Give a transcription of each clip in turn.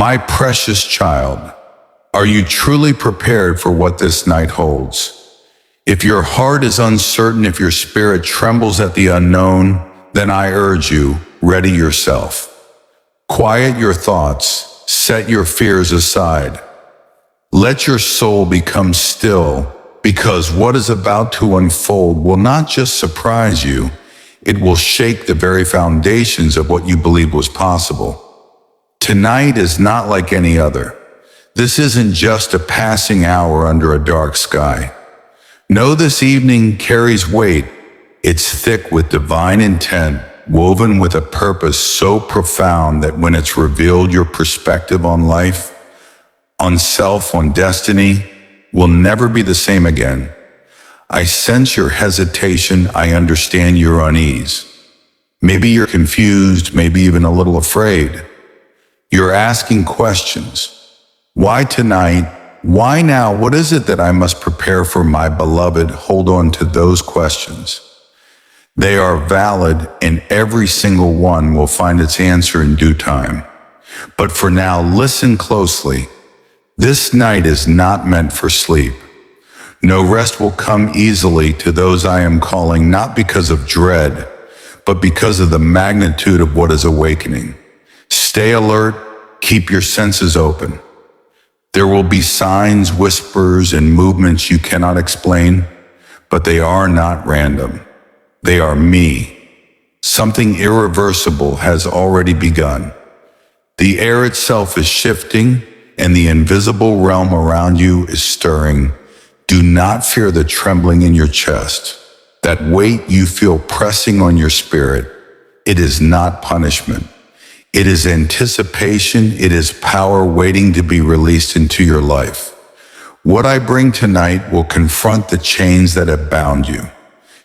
My precious child, are you truly prepared for what this night holds? If your heart is uncertain, if your spirit trembles at the unknown, then I urge you, ready yourself. Quiet your thoughts, set your fears aside. Let your soul become still, because what is about to unfold will not just surprise you, it will shake the very foundations of what you believed was possible. Tonight is not like any other. This isn't just a passing hour under a dark sky. No, this evening carries weight. It's thick with divine intent, woven with a purpose so profound that when it's revealed, your perspective on life, on self, on destiny, will never be the same again. I sense your hesitation. I understand your unease. Maybe you're confused, maybe even a little afraid. You're asking questions. Why tonight? Why now? What is it that I must prepare for, my beloved? Hold on to those questions. They are valid, and every single one will find its answer in due time. But for now, listen closely. This night is not meant for sleep. No rest will come easily to those I am calling, not because of dread, but because of the magnitude of what is awakening. Stay alert, keep your senses open. There will be signs, whispers, and movements you cannot explain, but they are not random. They are me. Something irreversible has already begun. The air itself is shifting, and the invisible realm around you is stirring. Do not fear the trembling in your chest, that weight you feel pressing on your spirit. It is not punishment. It is anticipation. It is power waiting to be released into your life. What I bring tonight will confront the chains that have bound you.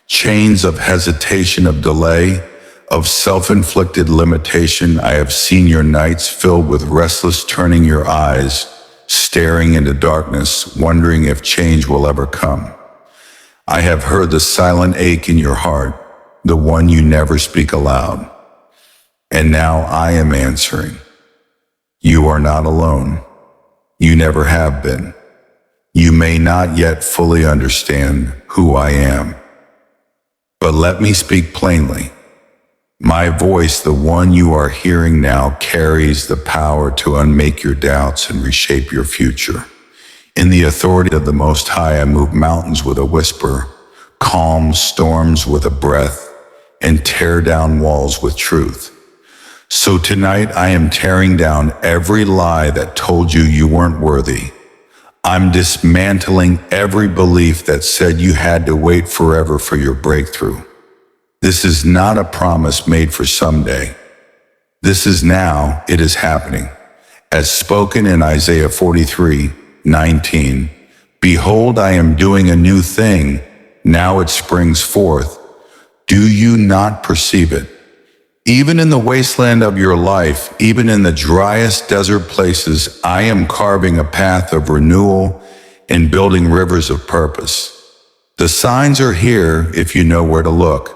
Chains of hesitation, of delay, of self-inflicted limitation. I have seen your nights filled with restless turning your eyes, staring into darkness, wondering if change will ever come. I have heard the silent ache in your heart, the one you never speak aloud. And now I am answering. You are not alone. You never have been. You may not yet fully understand who I am. But let me speak plainly. My voice, the one you are hearing now, carries the power to unmake your doubts and reshape your future. In the authority of the Most High, I move mountains with a whisper, calm storms with a breath, and tear down walls with truth. So tonight I am tearing down every lie that told you you weren't worthy. I'm dismantling every belief that said you had to wait forever for your breakthrough. This is not a promise made for someday. This is now. It is happening. As spoken in Isaiah 43:19, behold, I am doing a new thing. Now it springs forth. Do you not perceive it? Even in the wasteland of your life, even in the driest desert places, I am carving a path of renewal and building rivers of purpose. The signs are here if you know where to look.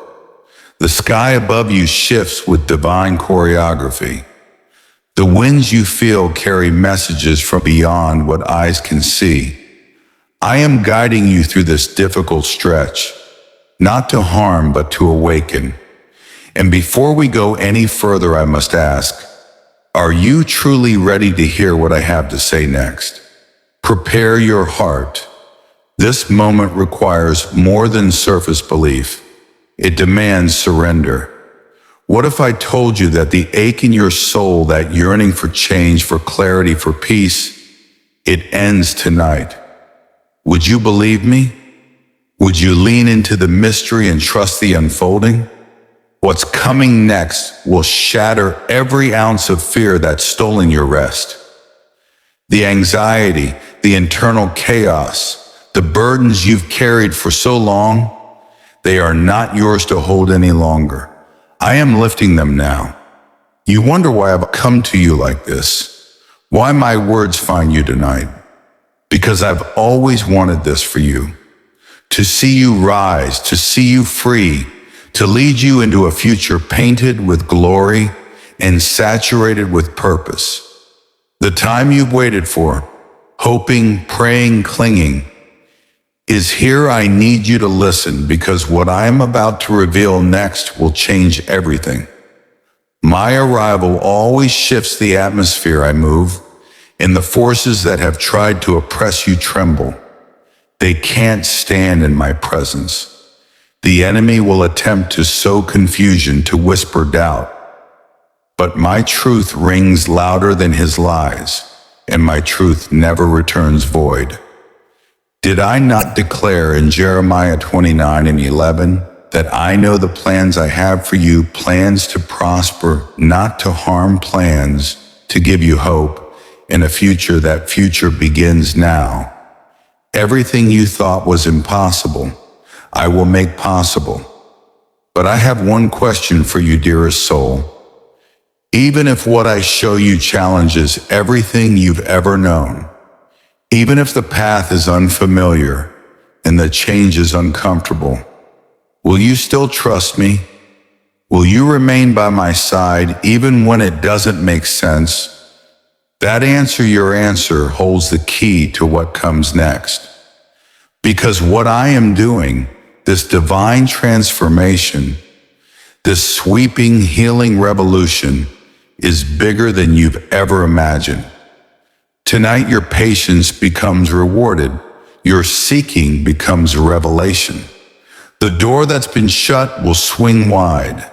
The sky above you shifts with divine choreography. The winds you feel carry messages from beyond what eyes can see. I am guiding you through this difficult stretch, not to harm, but to awaken. And before we go any further, I must ask, are you truly ready to hear what I have to say next? Prepare your heart. This moment requires more than surface belief. It demands surrender. What if I told you that the ache in your soul, that yearning for change, for clarity, for peace, it ends tonight? Would you believe me? Would you lean into the mystery and trust the unfolding? What's coming next will shatter every ounce of fear that's stolen your rest. The anxiety, the internal chaos, the burdens you've carried for so long, they are not yours to hold any longer. I am lifting them now. You wonder why I've come to you like this, why my words find you tonight. Because I've always wanted this for you, to see you rise, to see you free, to lead you into a future painted with glory and saturated with purpose. The time you've waited for, hoping, praying, clinging, is here. I need you to listen because what I am about to reveal next will change everything. My arrival always shifts the atmosphere I move, and the forces that have tried to oppress you tremble. They can't stand in my presence. The enemy will attempt to sow confusion, to whisper doubt. But my truth rings louder than his lies, and my truth never returns void. Did I not declare in Jeremiah 29:11 that I know the plans I have for you, plans to prosper, not to harm, plans to give you hope and a future? That future begins now. Everything you thought was impossible, I will make possible. But I have one question for you, dearest soul. Even if what I show you challenges everything you've ever known, even if the path is unfamiliar and the change is uncomfortable, will you still trust me? Will you remain by my side even when it doesn't make sense? That answer, your answer, holds the key to what comes next. Because what I am doing, this divine transformation, this sweeping healing revolution, is bigger than you've ever imagined. Tonight your patience becomes rewarded. Your seeking becomes a revelation. The door that's been shut will swing wide,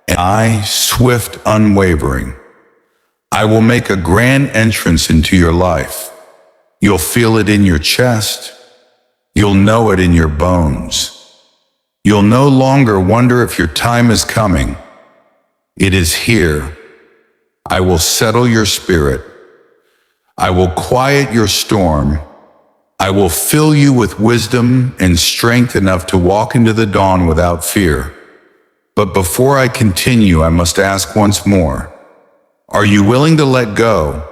and I, swift, unwavering, I will make a grand entrance into your life. You'll feel it in your chest. You'll know it in your bones. You'll no longer wonder if your time is coming. It is here. I will settle your spirit. I will quiet your storm. I will fill you with wisdom and strength enough to walk into the dawn without fear. But before I continue, I must ask once more, are you willing to let go?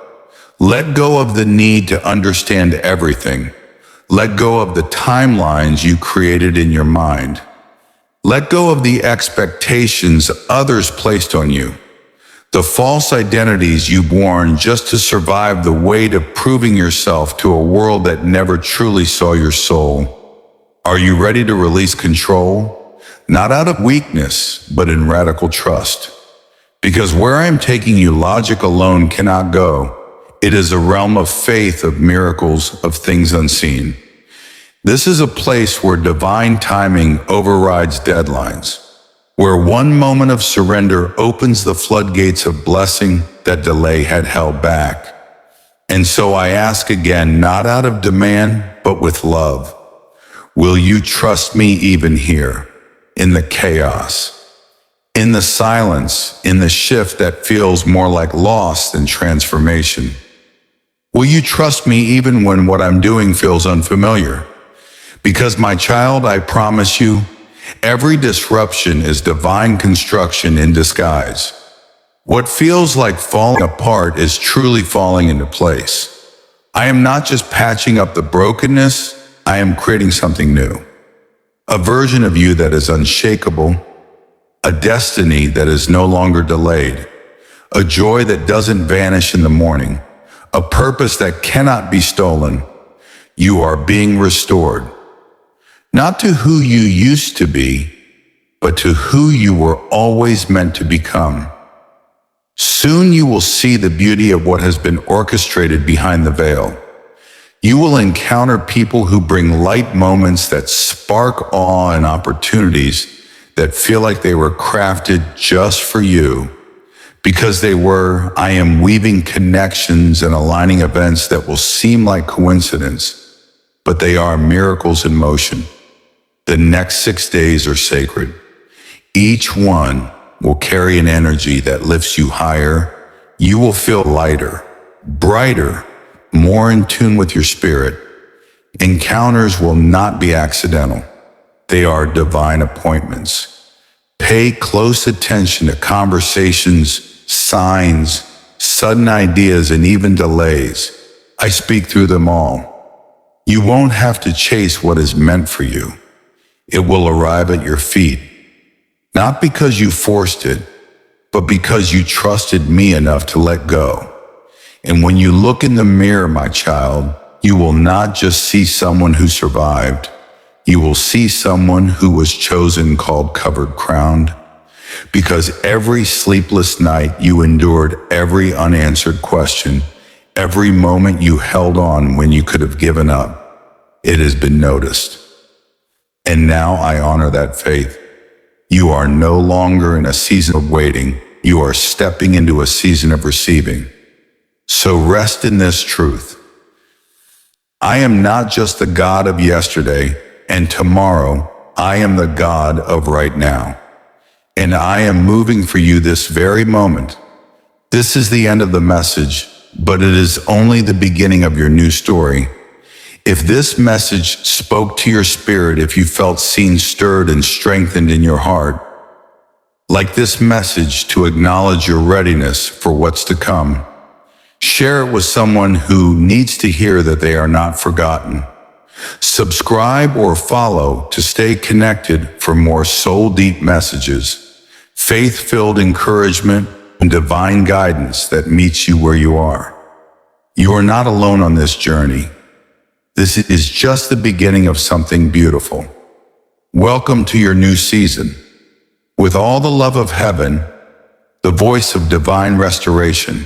Let go of the need to understand everything. Let go of the timelines you created in your mind. Let go of the expectations others placed on you, the false identities you've worn just to survive the weight of proving yourself to a world that never truly saw your soul. Are you ready to release control? Not out of weakness, but in radical trust. Because where I am taking you, logic alone cannot go. It is a realm of faith, of miracles, of things unseen. This is a place where divine timing overrides deadlines, where one moment of surrender opens the floodgates of blessing that delay had held back. And so I ask again, not out of demand, but with love. Will you trust me even here, in the chaos, in the silence, in the shift that feels more like loss than transformation? Will you trust me even when what I'm doing feels unfamiliar? Because my child, I promise you, every disruption is divine construction in disguise. What feels like falling apart is truly falling into place. I am not just patching up the brokenness, I am creating something new. A version of you that is unshakable, a destiny that is no longer delayed, a joy that doesn't vanish in the morning, a purpose that cannot be stolen. You are being restored. Not to who you used to be, but to who you were always meant to become. Soon you will see the beauty of what has been orchestrated behind the veil. You will encounter people who bring light moments that spark awe and opportunities that feel like they were crafted just for you. Because they were, I am weaving connections and aligning events that will seem like coincidence, but they are miracles in motion. The next 6 days are sacred. Each one will carry an energy that lifts you higher. You will feel lighter, brighter, more in tune with your spirit. Encounters will not be accidental. They are divine appointments. Pay close attention to conversations, signs, sudden ideas, and even delays. I speak through them all. You won't have to chase what is meant for you. It will arrive at your feet, not because you forced it, but because you trusted me enough to let go. And when you look in the mirror, my child, you will not just see someone who survived. You will see someone who was chosen, called covered, crowned. Because every sleepless night you endured, every unanswered question, every moment you held on when you could have given up, it has been noticed. And now I honor that faith. You are no longer in a season of waiting. You are stepping into a season of receiving. So rest in this truth. I am not just the God of yesterday and tomorrow. I am the God of right now. And I am moving for you this very moment. This is the end of the message, but it is only the beginning of your new story. If this message spoke to your spirit, if you felt seen, stirred, and strengthened in your heart, like this message to acknowledge your readiness for what's to come, share it with someone who needs to hear that they are not forgotten. Subscribe or follow to stay connected for more soul-deep messages, faith-filled encouragement, and divine guidance that meets you where you are. You are not alone on this journey. This is just the beginning of something beautiful. Welcome to your new season. With all the love of heaven, the voice of divine restoration,